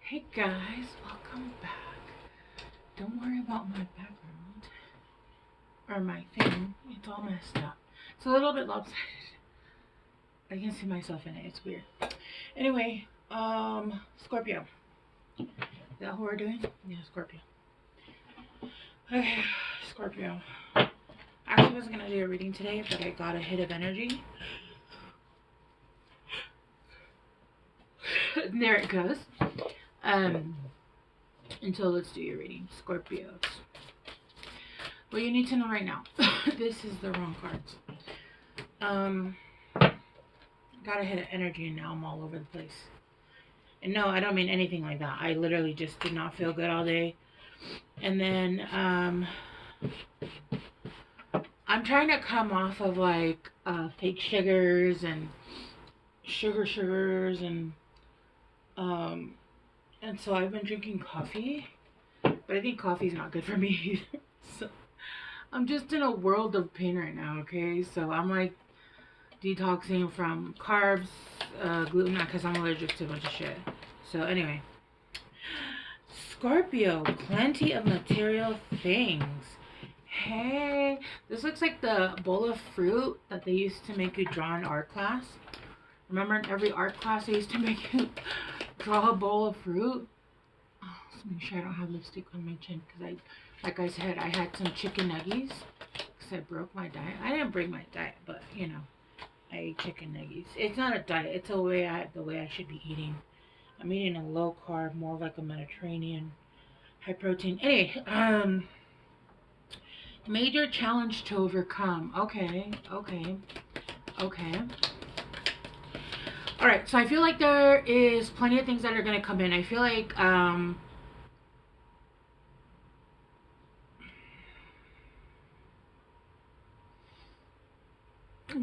Hey guys, welcome back. Don't worry about my background or my thing. It's all messed up. It's a little bit lopsided. I can see myself in it. It's weird. Anyway, Scorpio. Is that who we're doing? Yeah, Scorpio. Okay, Scorpio. I actually wasn't gonna do a reading today, but I got a hit of energy. There it goes. And so let's do your reading, Scorpios. What you need to know right now. This is the wrong cards. Got a hit of energy and now I'm all over the place. And no, I don't mean anything like that. I literally just did not feel good all day. And then I'm trying to come off of like fake sugars and sugars and so I've been drinking coffee, but I think coffee's not good for me either. So I'm just in a world of pain right now, okay? So I'm like detoxing from carbs, gluten, because I'm allergic to a bunch of shit. So anyway, Scorpio, plenty of material things. Hey, this looks like the bowl of fruit that they used to make you draw in art class. Remember in every art class they used to make you draw a bowl of fruit? Oh, let's make sure I don't have lipstick on my chin because like I said, I had some chicken nuggies because I broke my diet. I didn't break my diet, but you know, I ate chicken nuggies. It's not a diet. It's the way I should be eating. I'm eating a low carb, more like a Mediterranean, high protein. Anyway, major challenge to overcome. Okay. All right. So I feel like there is plenty of things that are gonna come in. I feel like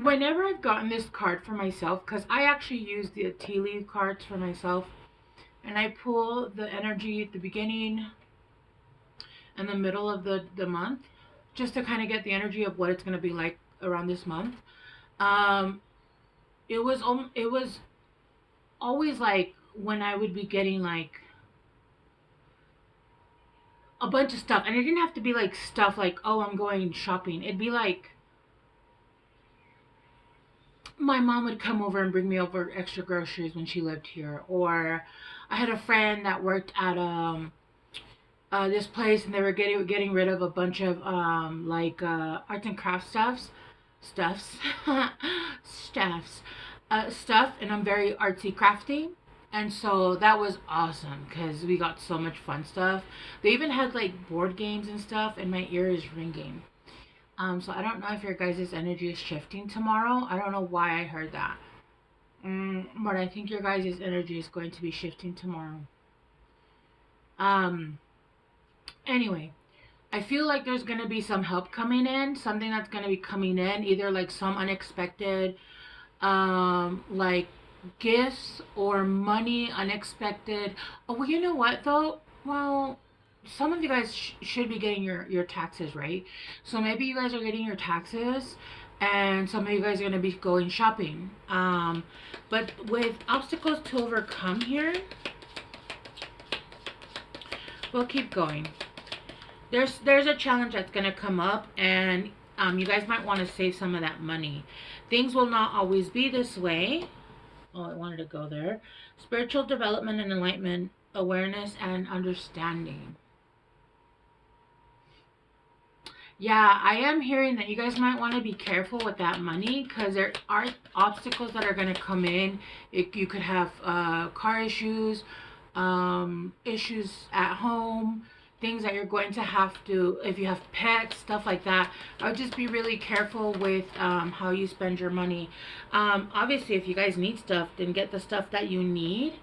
whenever I've gotten this card for myself, because I actually use the tea leaf cards for myself, and I pull the energy at the beginning and the middle of the month, just to kind of get the energy of what it's going to be like around this month. Um, it was always like when I would be getting like a bunch of stuff, and it didn't have to be like stuff like, oh, I'm going shopping. It'd be like my mom would come over and bring me over extra groceries when she lived here, or I had a friend that worked at this place, and they were getting rid of a bunch of like arts and crafts stuffs stuff, and I'm very artsy crafty, and so that was awesome because we got so much fun stuff. They even had like board games and stuff, and my ear is ringing. So I don't know if your guys' energy is shifting tomorrow. I don't know why I heard that. But I think your guys' energy is going to be shifting tomorrow. Um, anyway, I feel like there's going to be some help coming in, something that's going to be coming in, either like some unexpected, like gifts or money, unexpected. Oh, well, you know what though? Well, some of you guys should be getting your taxes, right? So maybe you guys are getting your taxes, and some of you guys are going to be going shopping. But with obstacles to overcome here, we'll keep going. There's a challenge that's going to come up, and you guys might want to save some of that money. Things will not always be this way. Oh, I wanted to go there. Spiritual development and enlightenment, awareness and understanding. Yeah, I am hearing that you guys might want to be careful with that money because there are obstacles that are going to come in. You could have car issues, issues at home, things that you're going to have to, if you have pets, stuff like that. I would just be really careful with how you spend your money. Obviously, if you guys need stuff, then get the stuff that you need.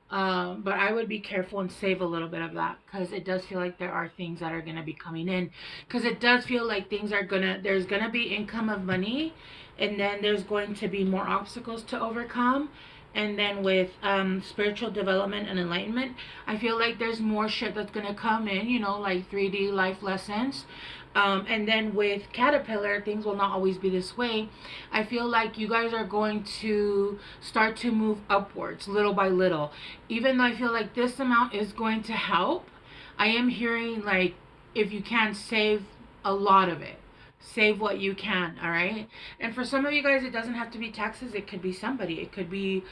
But I would be careful and save a little bit of that because it does feel like there are things that are going to be coming in. Because it does feel like there's going to be income of money, and then there's going to be more obstacles to overcome. And then with spiritual development and enlightenment, I feel like there's more shit that's going to come in, like 3D life lessons. And then with Caterpillar, things will not always be this way. I feel like you guys are going to start to move upwards little by little. Even though I feel like this amount is going to help, I am hearing like if you can save a lot of it. Save what you can, all right? And for some of you guys, it doesn't have to be taxes. It could be somebody. It could be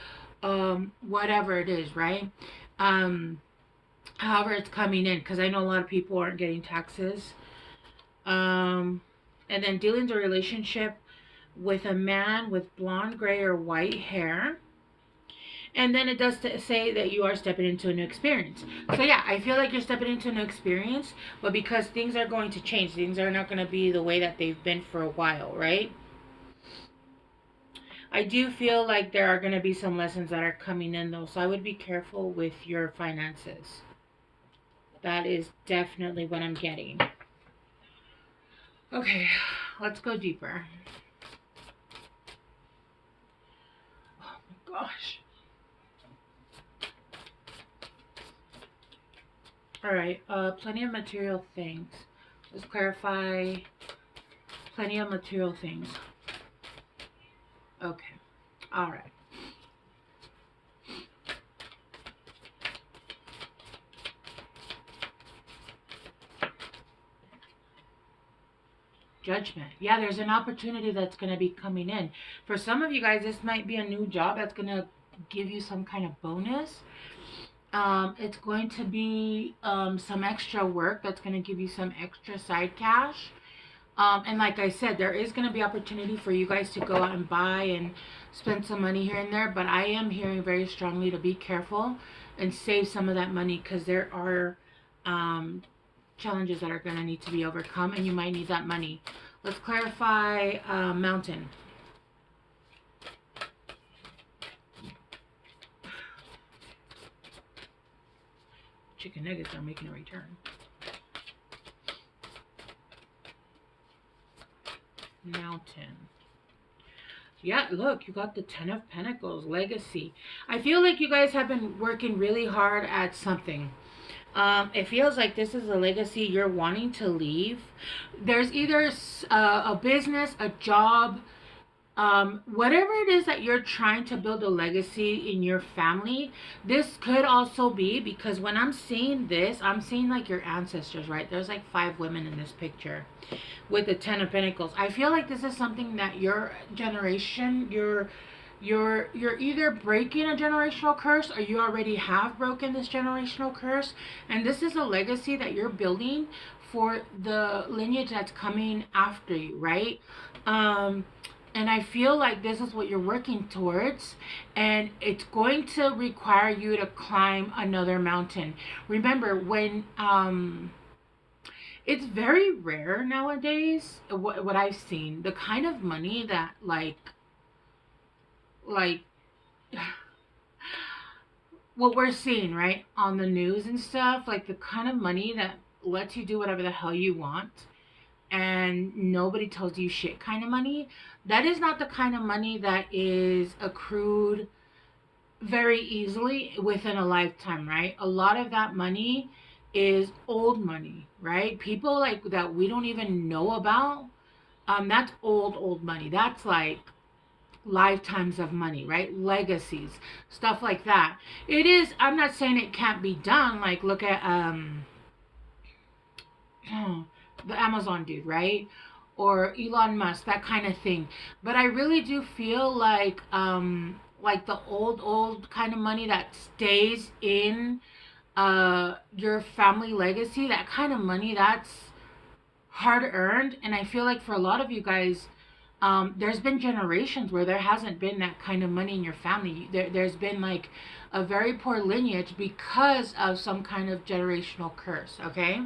whatever it is, right? However it's coming in, because I know a lot of people aren't getting taxes. And then dealing the relationship with a man with blonde, gray, or white hair. And then it does say that you are stepping into a new experience. So yeah, I feel like you're stepping into a new experience, but because things are going to change, things are not going to be the way that they've been for a while, right? I do feel like there are going to be some lessons that are coming in though, so I would be careful with your finances. That is definitely what I'm getting. Okay, let's go deeper. Oh my gosh. All right, plenty of material things. Let's clarify. Plenty of material things. Okay, all right. Judgment. Yeah, there's an opportunity that's going to be coming in. For some of you guys, this might be a new job that's going to give you some kind of bonus. It's going to be some extra work that's going to give you some extra side cash. And like I said, there is going to be opportunity for you guys to go out and buy and spend some money here and there. But I am hearing very strongly to be careful and save some of that money, because there are challenges that are going to need to be overcome, and you might need that money. Let's clarify mountain. Chicken nuggets are making a return. Mountain. Yeah, look, you got the 10 of Pentacles, legacy. I feel like you guys have been working really hard at something. It feels like this is a legacy you're wanting to leave. There's either a business, a job, whatever it is that you're trying to build a legacy in your family. This could also be, because when I'm seeing this, I'm seeing like your ancestors, right? There's like 5 women in this picture with the 10 of Pentacles. I feel like this is something that your generation, you're either breaking a generational curse, or you already have broken this generational curse, and this is a legacy that you're building for the lineage that's coming after you, right? And I feel like this is what you're working towards, and it's going to require you to climb another mountain. Remember, when it's very rare nowadays, what I've seen, the kind of money that like what we're seeing, right, on the news and stuff, like the kind of money that lets you do whatever the hell you want and nobody tells you shit kind of money, that is not the kind of money that is accrued very easily within a lifetime, right? A lot of that money is old money, right? People like that we don't even know about. That's old money. That's like lifetimes of money, right? Legacies, stuff like that. It is, I'm not saying it can't be done. Like look at the Amazon dude, right? Or Elon Musk, that kind of thing. But I really do feel like the old kind of money that stays in your family legacy, that kind of money, that's hard earned. And I feel like for a lot of you guys, there's been generations where there hasn't been that kind of money in your family. There's been like a very poor lineage because of some kind of generational curse, okay?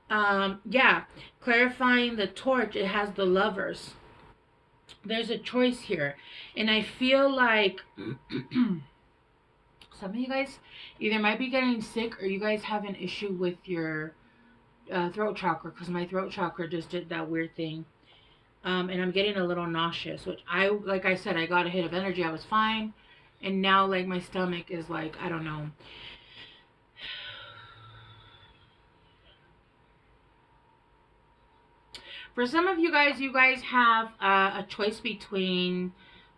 Yeah, clarifying the torch, it has the Lovers. There's a choice here. And I feel like some of you guys either might be getting sick, or you guys have an issue with your throat chakra, because my throat chakra just did that weird thing. And I'm getting a little nauseous, which like I said, I got a hit of energy. I was fine. And now like my stomach is like, I don't know. For some of you guys have a choice between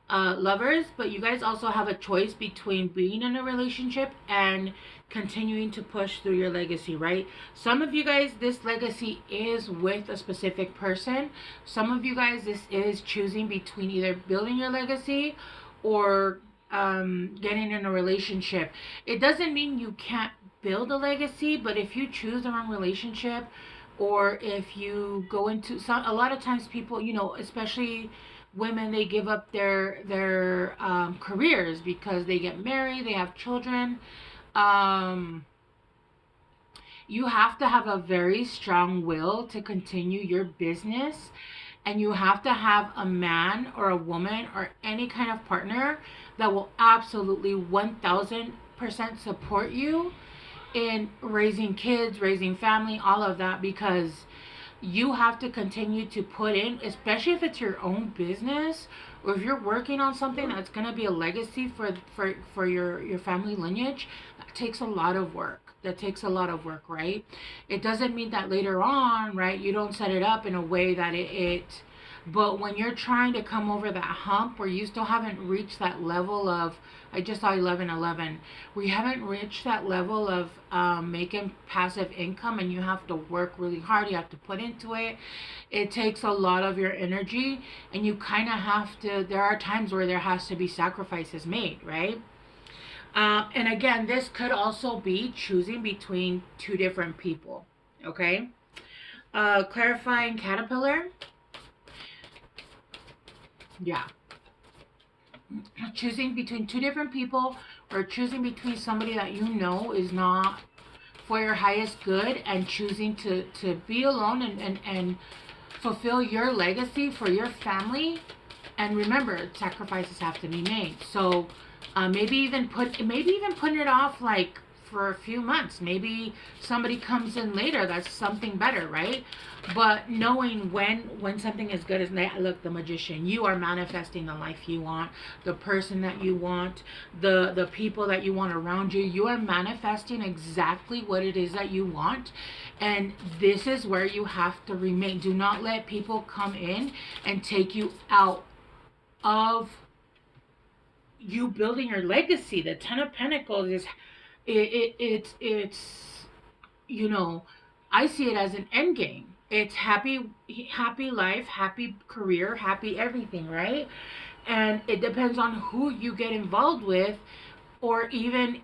lovers, but you guys also have a choice between being in a relationship and continuing to push through your legacy, right? Some of you guys, this legacy is with a specific person. Some of you guys, this is choosing between either building your legacy or getting in a relationship. It doesn't mean you can't build a legacy, but if you choose the wrong relationship, or if you go into a lot of times people, especially women, they give up their careers because they get married, they have children. um you have to have a very strong will to continue your business, and you have to have a man or a woman or any kind of partner that will absolutely 1000% support you in raising kids, raising family, all of that, because you have to continue to put in, especially if it's your own business or if you're working on something that's going to be a legacy for your family lineage. That takes a lot of work. That takes a lot of work, right? It doesn't mean that later on, right, you don't set it up in a way that it but when you're trying to come over that hump where you still haven't reached that level of, I just saw 1111, where you haven't reached that level of making passive income, and you have to work really hard, you have to put into it. It takes a lot of your energy, and you kind of have to, there are times where there has to be sacrifices made, right? And again, this could also be choosing between two different people, okay? Clarifying caterpillar. Yeah. Choosing between two different people, or choosing between somebody that you know is not for your highest good, and choosing to be alone and fulfill your legacy for your family. And remember, sacrifices have to be made. So maybe even putting it off like for a few months. Maybe somebody comes in later that's something better, right? But knowing when something is good is, look, the magician, you are manifesting the life you want, the person that you want, the people that you want around you. You are manifesting exactly what it is that you want. And this is where you have to remain. Do not let people come in and take you out of you building your legacy. The Ten of Pentacles is it's I see it as an end game. It's happy life, happy career, happy everything, right? And it depends on who you get involved with, or even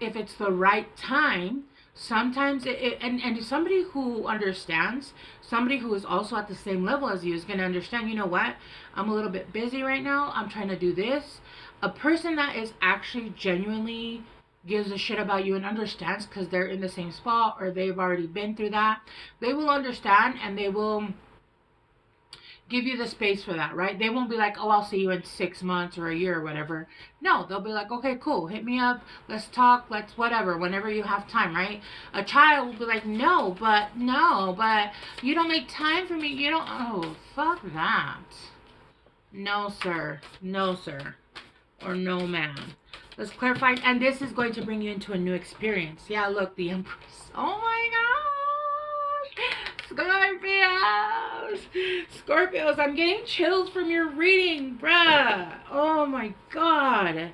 if it's the right time. Sometimes and somebody who understands, somebody who is also at the same level as you, is going to understand, you know what, I'm a little bit busy right now, I'm trying to do this. A person that is actually genuinely gives a shit about you and understands, because they're in the same spot or they've already been through that, they will understand, and they will give you the space for that, right? They won't be like, oh, I'll see you in 6 months or a year or whatever. No, they'll be like, okay, cool, hit me up, let's talk, let's whatever, whenever you have time, right? A child will be like, no, but you don't make time for me, you don't. Oh, fuck that. No, sir. No, sir. Or no, ma'am. Let's clarify. And this is going to bring you into a new experience. Yeah, look, the Empress. Oh my gosh. Scorpios, I'm getting chills from your reading, bruh. Oh my god.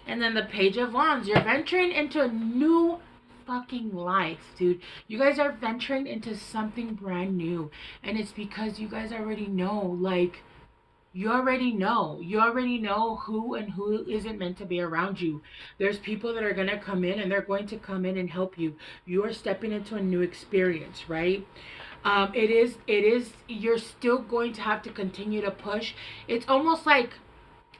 And then the Page of Wands. You're venturing into a new fucking life, dude. You guys are venturing into something brand new. And it's because you guys already know, like, you already know who and who isn't meant to be around you. There's people that are going to come in, and they're going to come in and help you. You are stepping into a new experience, right? It is, you're still going to have to continue to push. It's almost like,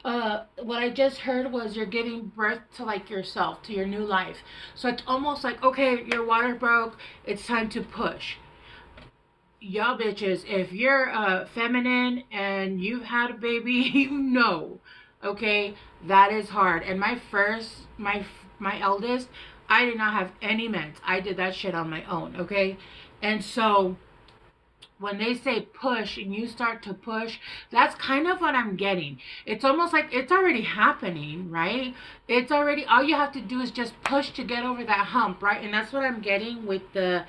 what I just heard was you're giving birth to like yourself, to your new life. So it's almost like, okay, your water broke, it's time to push. Y'all bitches, if you're feminine and you've had a baby, you know, okay, that is hard. And my eldest, I did not have any meds. I did that shit on my own, okay? And so when they say push and you start to push, that's kind of what I'm getting. It's almost like it's already happening, right? It's already, all you have to do is just push to get over that hump, right? And that's what I'm getting with the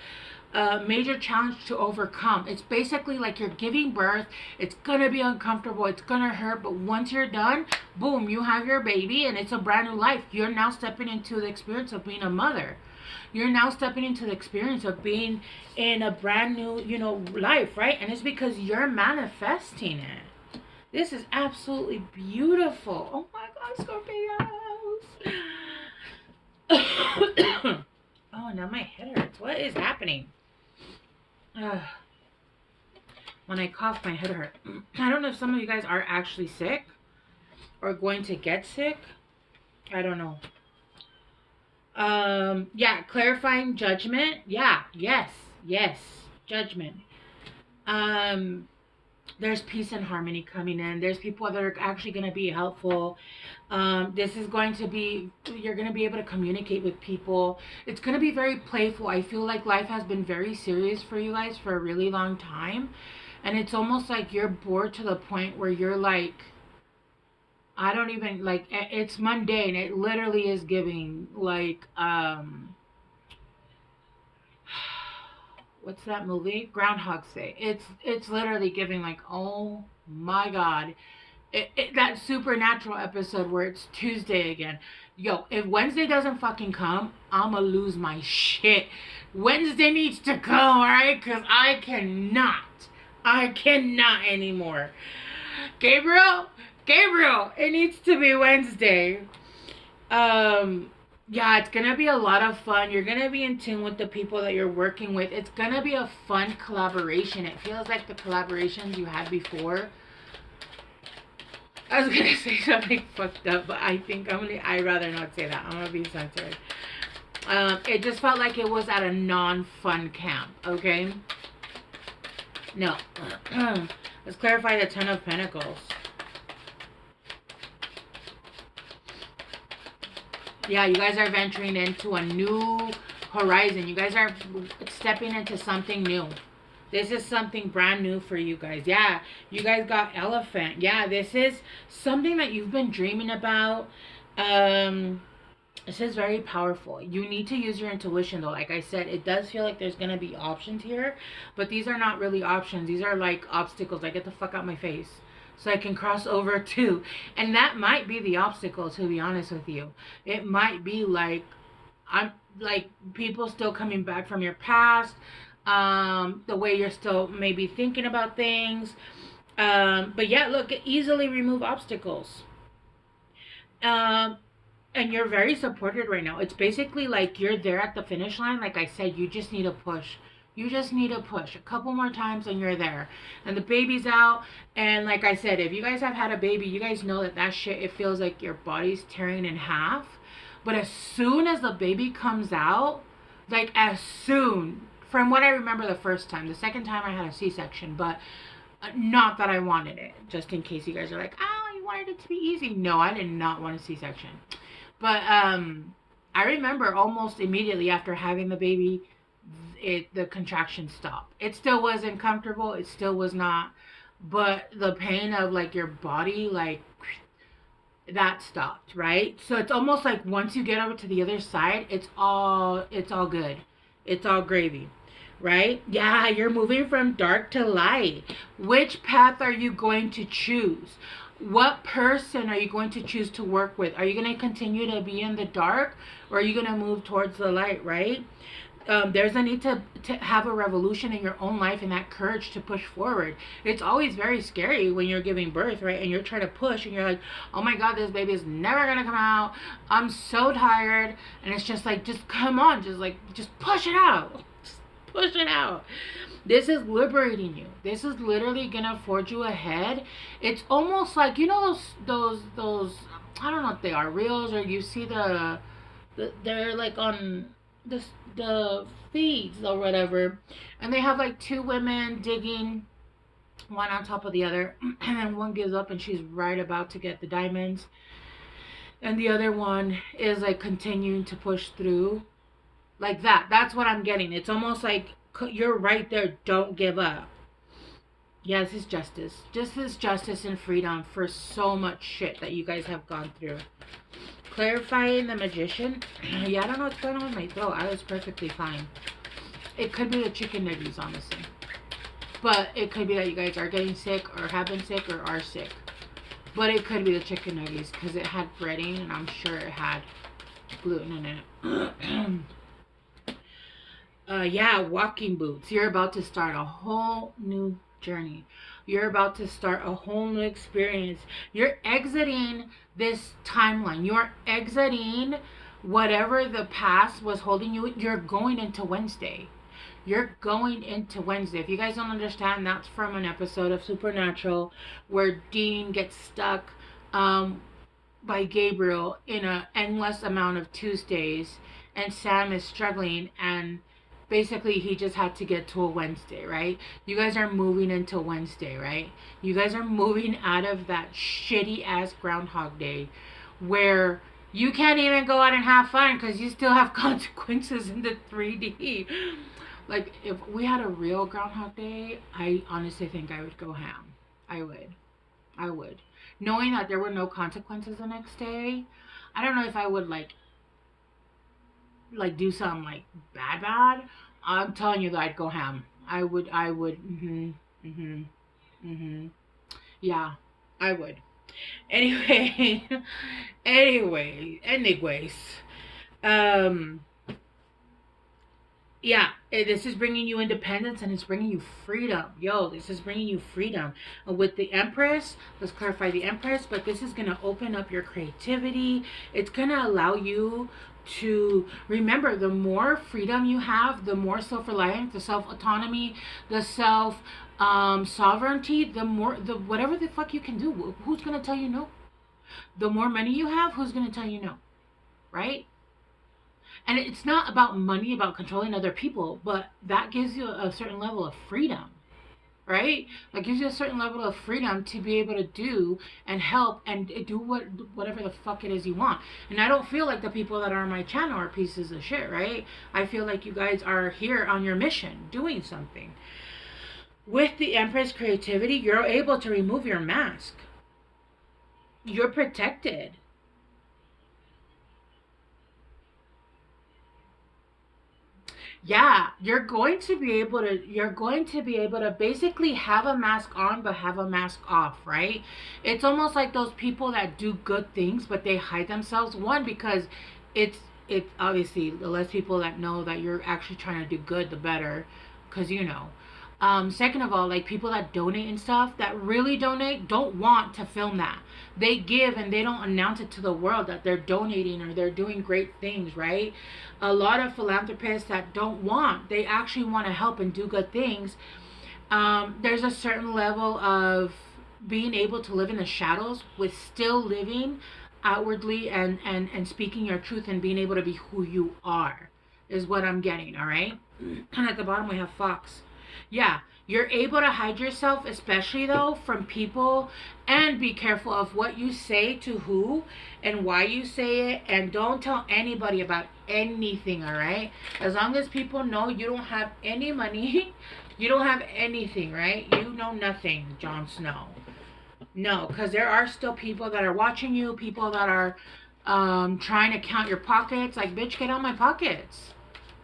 a major challenge to overcome. It's basically like you're giving birth. It's gonna be uncomfortable. It's gonna hurt. But once you're done, boom, you have your baby, and it's a brand new life. You're now stepping into the experience of being a mother. You're now stepping into the experience of being in a brand new, life, right? And it's because you're manifesting it. This is absolutely beautiful. Oh my God, Scorpios. Oh, now my head hurts. What is happening? When I cough, my head hurts. I don't know if some of you guys are actually sick or going to get sick. I don't know. Yeah, clarifying judgment. Yeah, yes, judgment. There's peace and harmony coming in. There's people that are actually going to be helpful. This is going to be, you're going to be able to communicate with people. It's going to be very playful. I feel like life has been very serious for you guys for a really long time. And it's almost like you're bored to the point where you're like, I don't even, like, it's mundane. It literally is giving, like, what's that movie? Groundhog Day. It's literally giving, like, oh my God. That Supernatural episode where it's Tuesday again. Yo, if Wednesday doesn't fucking come, I'ma lose my shit. Wednesday needs to come, alright? Because I cannot anymore. Gabriel, it needs to be Wednesday. Yeah, it's gonna be a lot of fun. You're gonna be in tune with the people that you're working with. It's gonna be a fun collaboration. It feels like the collaborations you had before. I was gonna say something fucked up, but I think I'd rather not say that. I'm gonna be censored. It just felt like it was at a non-fun camp, okay? No. Let's clarify the Ten of Pentacles. Yeah, you guys are venturing into a new horizon. You guys are stepping into something new. This is something brand new for you guys. Yeah, you guys got Elephant. Yeah, this is something that you've been dreaming about. This is very powerful. You need to use your intuition, though. Like I said, it does feel like there's going to be options here. But these are not really options. These are like obstacles. Like, get the fuck out my face, so I can cross over too. And that might be the obstacle, to be honest with you. It might be like, I'm like, people still coming back from your past, the way you're still maybe thinking about things. But yeah, look, easily remove obstacles. And you're very supported right now. It's basically like you're there at the finish line. Like I said, you just need a push. You just need to push a couple more times and you're there. And the baby's out. And like I said, if you guys have had a baby, you guys know that shit, it feels like your body's tearing in half. But as soon as the baby comes out, like as soon, from what I remember the first time, the second time I had a C-section, but not that I wanted it. Just in case you guys are like, oh, you wanted it to be easy. No, I did not want a C-section. But I remember almost immediately after having the baby, the contraction stopped. It still wasn't comfortable. It still was not. But the pain of like your body, like that stopped, right? So it's almost like once you get over to the other side, it's all good. It's all gravy, right? Yeah, you're moving from dark to light. Which path are you going to choose? What person are you going to choose to work with? Are you going to continue to be in the dark, or are you going to move towards the light, right? There's a need to have a revolution in your own life and that courage to push forward. It's always very scary when you're giving birth, right? And you're trying to push and you're like, oh my God, this baby is never going to come out. I'm so tired. And it's just like, just come on. Just push it out. Just push it out. This is liberating you. This is literally going to forge you ahead. It's almost like, you know, those, I don't know if they are reels, or you see they're like on the feeds or whatever, and they have like two women digging, one on top of the other, and then one gives up and she's right about to get the diamonds, and the other one is like continuing to push through, like that. That's what I'm getting. It's almost like you're right there. Don't give up. Yeah, this is justice. This is justice and freedom for so much shit that you guys have gone through. Clarifying the Magician. Yeah, I don't know what's going on with my throat. I was perfectly fine. It could be the chicken nuggies, honestly. But it could be that you guys are getting sick or have been sick or are sick. But it could be the chicken nuggies because it had breading and I'm sure it had gluten in it. Yeah, walking boots. You're about to start a whole new journey. You're about to start a whole new experience. You're exiting this timeline. You're exiting whatever the past was holding you. You're going into Wednesday. You're going into Wednesday. If you guys don't understand, that's from an episode of Supernatural where Dean gets stuck by Gabriel in an endless amount of Tuesdays, and Sam is struggling, and basically he just had to get to a Wednesday, right? You guys are moving into Wednesday, right? You guys are moving out of that shitty ass Groundhog Day where you can't even go out and have fun because you still have consequences in the 3D. Like, if we had a real Groundhog Day, I honestly think I would go ham. I would. Knowing that there were no consequences the next day, I don't know if I would like do something like bad. I'm telling you that I'd go ham. I would. Yeah, I would. Anyway, anyways, yeah, this is bringing you independence and it's bringing you freedom. Yo, this is bringing you freedom. With the Empress, let's clarify the Empress, but this is going to open up your creativity. It's going to allow you to remember, the more freedom you have, the more self-reliance, the self-autonomy, the self-sovereignty, the whatever the fuck you can do. Who's going to tell you no? The more money you have, who's going to tell you no? Right? And it's not about money, about controlling other people, but that gives you a certain level of freedom, right? That gives you a certain level of freedom to be able to do and help and do whatever the fuck it is you want. And I don't feel like the people that are on my channel are pieces of shit, right? I feel like you guys are here on your mission, doing something. With the Empress creativity, you're able to remove your mask. You're protected. Yeah, you're going to be able to basically have a mask on but have a mask off, right? It's almost like those people that do good things but they hide themselves. One, because it's obviously the less people that know that you're actually trying to do good, the better, because second of all, like people that donate and stuff, that really donate, don't want to film that. They give and they don't announce it to the world that they're donating or they're doing great things, right? A lot of philanthropists that don't want, they actually want to help and do good things. There's a certain level of being able to live in the shadows with still living outwardly and speaking your truth and being able to be who you are, is what I'm getting, all right? And at the bottom we have Fox. Yeah, you're able to hide yourself, especially though from people, and be careful of what you say to who and why you say it, and don't tell anybody about anything, all right? As long as people know you don't have any money, you don't have anything, right? You know nothing, Jon Snow. No, because there are still people that are watching you, people that are trying to count your pockets. Like, bitch, get out my pockets.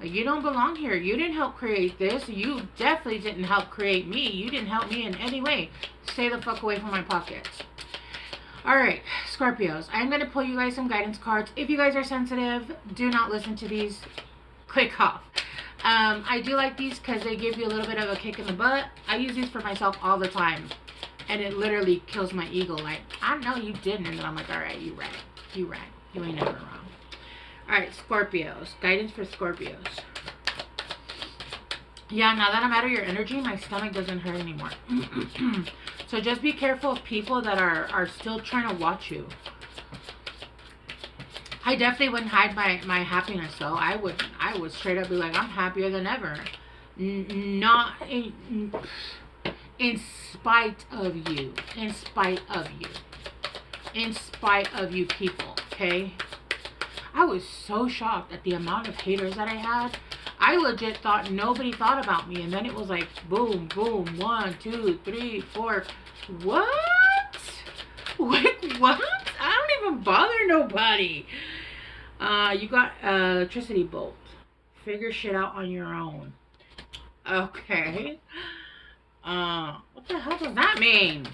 You don't belong here. You didn't help create this. You definitely didn't help create me. You didn't help me in any way. Stay the fuck away from my pockets. Alright, Scorpios. I'm going to pull you guys some guidance cards. If you guys are sensitive, do not listen to these. Click off. I do like these because they give you a little bit of a kick in the butt. I use these for myself all the time. And it literally kills my ego. Like, I know you didn't. And then I'm like, alright, you right. You right. You ain't never wrong. Alright, Scorpios. Guidance for Scorpios. Yeah, now that I'm out of your energy, my stomach doesn't hurt anymore. So just be careful of people that are still trying to watch you. I definitely wouldn't hide my happiness, though. I would straight up be like, I'm happier than ever. Not in spite of you. In spite of you. In spite of you people, okay? I was so shocked at the amount of haters that I had. I legit thought nobody thought about me. And then it was like, boom, boom, 1, 2, 3, 4. What? Wait, what? I don't even bother nobody. You got electricity bolt. Figure shit out on your own. Okay. What the hell does that mean?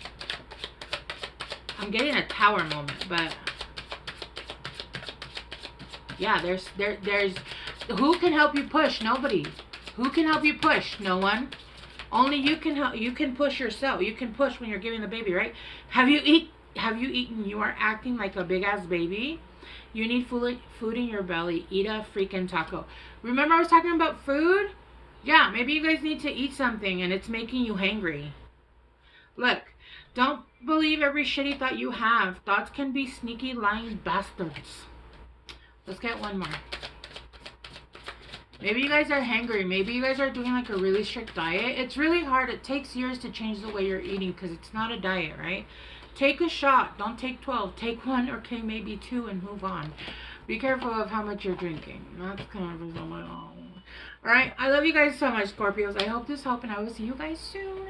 I'm getting a tower moment, but yeah, there's who can help you push? Nobody. Who can help you push? No one. Only you can help. You can push yourself. You can push when you're giving the baby, right? Have you eaten? You are acting like a big ass baby. You need food in your belly. Eat a freaking taco. Remember I was talking about food? Yeah, maybe you guys need to eat something and it's making you hangry. Look, don't believe every shitty thought you have. Thoughts can be sneaky, lying bastards. Let's get one more. Maybe you guys are hangry. Maybe you guys are doing like a really strict diet. It's really hard. It takes years to change the way you're eating because it's not a diet, right? Take a shot. Don't take 12. Take one or okay, maybe 2 and move on. Be careful of how much you're drinking. That's kind of all. Alright, I love you guys so much, Scorpios. I hope this helped and I will see you guys soon.